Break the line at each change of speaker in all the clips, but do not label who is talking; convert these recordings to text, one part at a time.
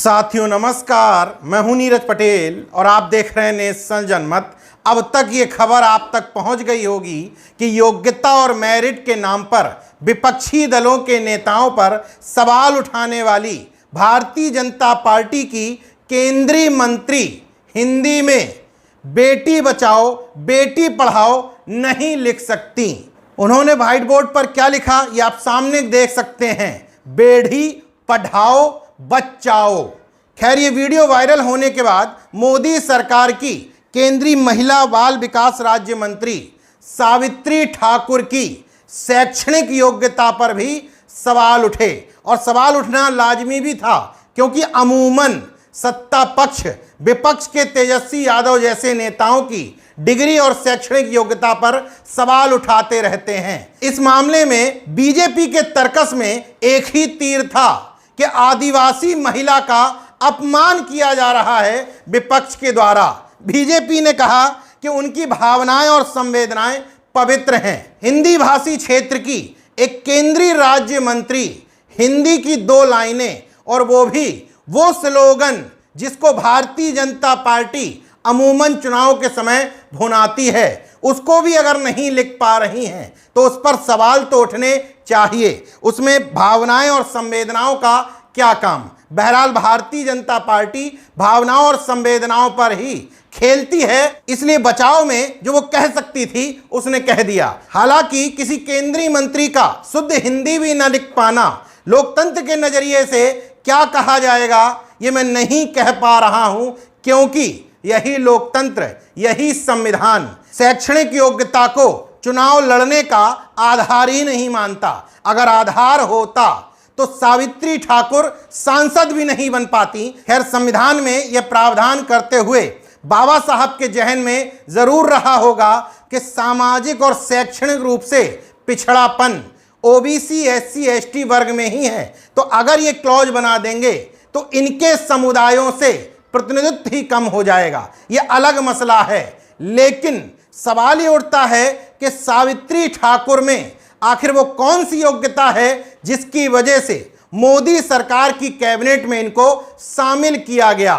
साथियों नमस्कार, मैं हूं नीरज पटेल और आप देख रहे हैं नेशन जनमत। अब तक ये खबर आप तक पहुंच गई होगी कि योग्यता और मेरिट के नाम पर विपक्षी दलों के नेताओं पर सवाल उठाने वाली भारतीय जनता पार्टी की केंद्रीय मंत्री हिंदी में बेटी बचाओ बेटी पढ़ाओ नहीं लिख सकती। उन्होंने व्हाइट बोर्ड पर क्या लिखा ये आप सामने देख सकते हैं, बेटी पढ़ाओ बचाओ। खैर ये वीडियो वायरल होने के बाद मोदी सरकार की केंद्रीय महिला बाल विकास राज्य मंत्री सावित्री ठाकुर की शैक्षणिक योग्यता पर भी सवाल उठे और सवाल उठना लाजमी भी था, क्योंकि अमूमन सत्ता पक्ष विपक्ष के तेजस्वी यादव जैसे नेताओं की डिग्री और शैक्षणिक योग्यता पर सवाल उठाते रहते हैं। इस मामले में बीजेपी के तर्कस में एक ही तीर था कि आदिवासी महिला का अपमान किया जा रहा है विपक्ष के द्वारा। बीजेपी ने कहा कि उनकी भावनाएं और संवेदनाएं पवित्र हैं। हिंदी भाषी क्षेत्र की एक केंद्रीय राज्य मंत्री हिंदी की 2 लाइनें और वो भी वो स्लोगन जिसको भारतीय जनता पार्टी अमूमन चुनाव के समय भुनाती है, उसको भी अगर नहीं लिख पा रही हैं तो उस पर सवाल तो उठने चाहिए। उसमें भावनाएं और संवेदनाओं का क्या काम? बहरहाल भारतीय जनता पार्टी भावनाओं और संवेदनाओं पर ही खेलती है, इसलिए बचाव में जो वो कह सकती थी उसने कह दिया। हालांकि किसी केंद्रीय मंत्री का शुद्ध हिंदी भी न लिख पाना लोकतंत्र के नजरिए से क्या कहा जाएगा ये मैं नहीं कह पा रहा हूं, क्योंकि यही लोकतंत्र, यही संविधान शैक्षणिक योग्यता को चुनाव लड़ने का आधार ही नहीं मानता। अगर आधार होता तो सावित्री ठाकुर सांसद भी नहीं बन पाती। खैर संविधान में यह प्रावधान करते हुए बाबा साहब के जहन में जरूर रहा होगा कि सामाजिक और शैक्षणिक रूप से पिछड़ापन ओबीसी एससी एसटी वर्ग में ही है, तो अगर ये क्लॉज बना देंगे तो इनके समुदायों से प्रतिनिधित्व ही कम हो जाएगा। ये अलग मसला है, लेकिन सवाल ये उठता है कि सावित्री ठाकुर में आखिर वो कौन सी योग्यता है जिसकी वजह से मोदी सरकार की कैबिनेट में इनको शामिल किया गया।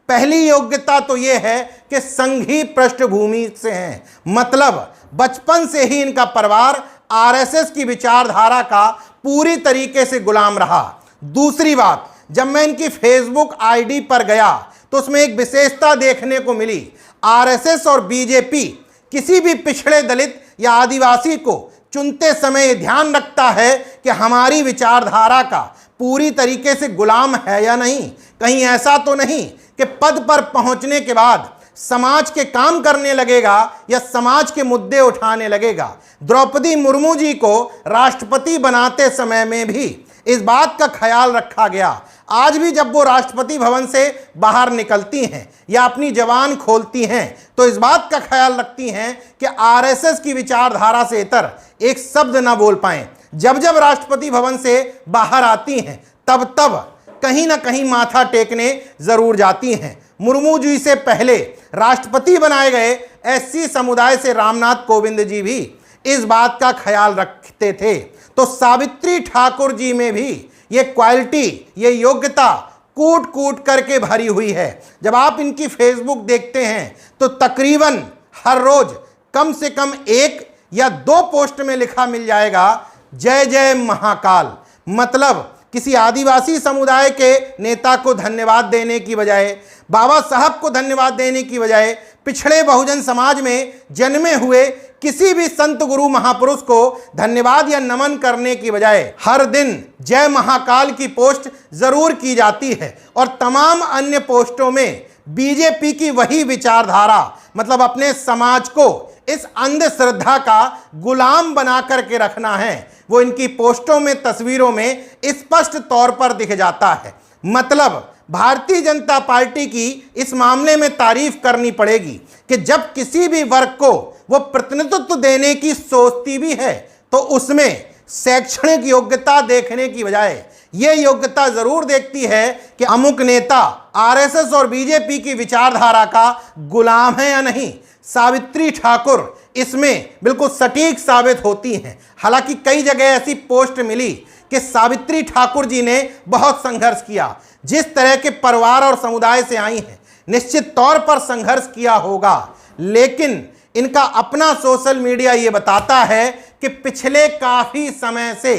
पहली योग्यता तो ये है कि संघीय पृष्ठभूमि से हैं, मतलब बचपन से ही इनका परिवार आरएसएस की विचारधारा का पूरी तरीके से गुलाम रहा। दूसरी बात, जब मैं इनकी फेसबुक आईडी पर गया तो उसमें एक विशेषता देखने को मिली। आरएसएस और बीजेपी किसी भी पिछड़े दलित या आदिवासी को चुनते समय ध्यान रखता है कि हमारी विचारधारा का पूरी तरीके से गुलाम है या नहीं। कहीं ऐसा तो नहीं कि पद पर पहुंचने के बाद समाज के काम करने लगेगा या समाज के मुद्दे उठाने लगेगा। द्रौपदी मुर्मू जी को राष्ट्रपति बनाते समय में भी इस बात का ख्याल रखा गया। आज भी जब वो राष्ट्रपति भवन से बाहर निकलती हैं या अपनी जबान खोलती हैं तो इस बात का ख्याल रखती हैं कि आरएसएस की विचारधारा से इतर एक शब्द ना बोल पाएं। जब जब राष्ट्रपति भवन से बाहर आती हैं तब तब कहीं ना कहीं माथा टेकने जरूर जाती हैं। मुर्मू जी से पहले राष्ट्रपति बनाए गए एससी समुदाय से रामनाथ कोविंद जी भी इस बात का ख्याल रखते थे। तो सावित्री ठाकुर जी में भी ये क्वालिटी, ये योग्यता कूट कूट करके भरी हुई है। जब आप इनकी फेसबुक देखते हैं तो तकरीबन हर रोज कम से कम 1 या 2 पोस्ट में लिखा मिल जाएगा जय जय महाकाल। मतलब किसी आदिवासी समुदाय के नेता को धन्यवाद देने की बजाय, बाबा साहब को धन्यवाद देने की बजाय, पिछड़े बहुजन समाज में जन्मे हुए किसी भी संत गुरु महापुरुष को धन्यवाद या नमन करने की बजाय हर दिन जय महाकाल की पोस्ट जरूर की जाती है। और तमाम अन्य पोस्टों में बीजेपी की वही विचारधारा, मतलब अपने समाज को इस अंधश्रद्धा का गुलाम बना करके रखना है, वो इनकी पोस्टों में तस्वीरों में स्पष्ट तौर पर दिख जाता है। मतलब भारतीय जनता पार्टी की इस मामले में तारीफ करनी पड़ेगी कि जब किसी भी वर्ग को वो प्रतिनिधित्व देने की सोचती भी है तो उसमें शैक्षणिक योग्यता देखने की बजाय ये योग्यता जरूर देखती है कि अमुक नेता आरएसएस और बीजेपी की विचारधारा का गुलाम है या नहीं। सावित्री ठाकुर इसमें बिल्कुल सटीक साबित होती हैं। हालांकि कई जगह ऐसी पोस्ट मिली कि सावित्री ठाकुर जी ने बहुत संघर्ष किया। जिस तरह के परिवार और समुदाय से आई हैं, निश्चित तौर पर संघर्ष किया होगा, लेकिन इनका अपना सोशल मीडिया ये बताता है कि पिछले काफी समय से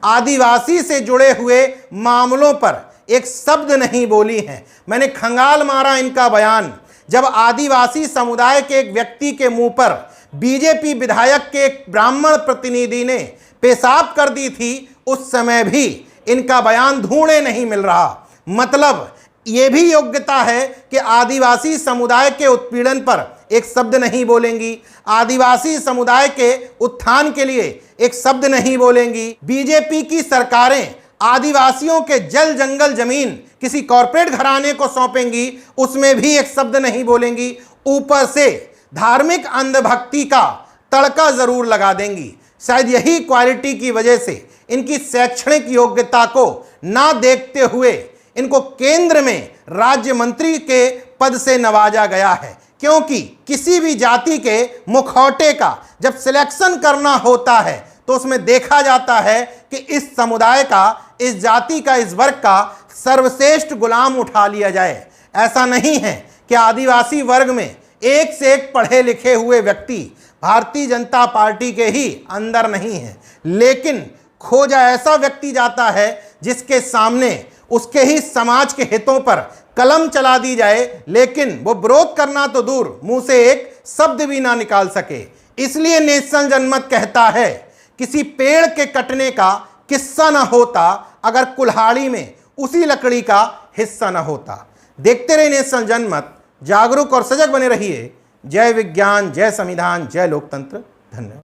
आदिवासी से जुड़े हुए मामलों पर एक शब्द नहीं बोली हैं। मैंने खंगाल मारा इनका बयान, जब आदिवासी समुदाय के एक व्यक्ति के मुंह पर बीजेपी विधायक के एक ब्राह्मण प्रतिनिधि ने पेशाब कर दी थी, उस समय भी इनका बयान ढूंढे नहीं मिल रहा। मतलब ये भी योग्यता है कि आदिवासी समुदाय के उत्पीड़न पर एक शब्द नहीं बोलेंगी, आदिवासी समुदाय के उत्थान के लिए एक शब्द नहीं बोलेंगी। बीजेपी की सरकारें आदिवासियों के जल जंगल जमीन किसी कॉरपोरेट घराने को सौंपेंगी, उसमें भी एक शब्द नहीं बोलेंगी। ऊपर से धार्मिक अंधभक्ति का तड़का जरूर लगा देंगी। शायद यही क्वालिटी की वजह से इनकी शैक्षणिक योग्यता को ना देखते हुए इनको केंद्र में राज्य मंत्री के पद से नवाजा गया है, क्योंकि किसी भी जाति के मुखौटे का जब सिलेक्शन करना होता है तो उसमें देखा जाता है कि इस समुदाय का, इस जाति का, इस वर्ग का सर्वश्रेष्ठ गुलाम उठा लिया जाए। ऐसा नहीं है कि आदिवासी वर्ग में एक से एक पढ़े लिखे हुए व्यक्ति भारतीय जनता पार्टी के ही अंदर नहीं है, लेकिन खोजा ऐसा व्यक्ति जाता है जिसके सामने उसके ही समाज के हितों पर कलम चला दी जाए, लेकिन वो विरोध करना तो दूर, मुंह से एक शब्द भी ना निकाल सके। इसलिए नेशन जनमत कहता है, किसी पेड़ के कटने का किस्सा न होता अगर कुल्हाड़ी में उसी लकड़ी का हिस्सा न होता। देखते रहिए नेशन जनमत, जागरूक और सजग बने रहिए। जय विज्ञान, जय संविधान, जय लोकतंत्र। धन्यवाद।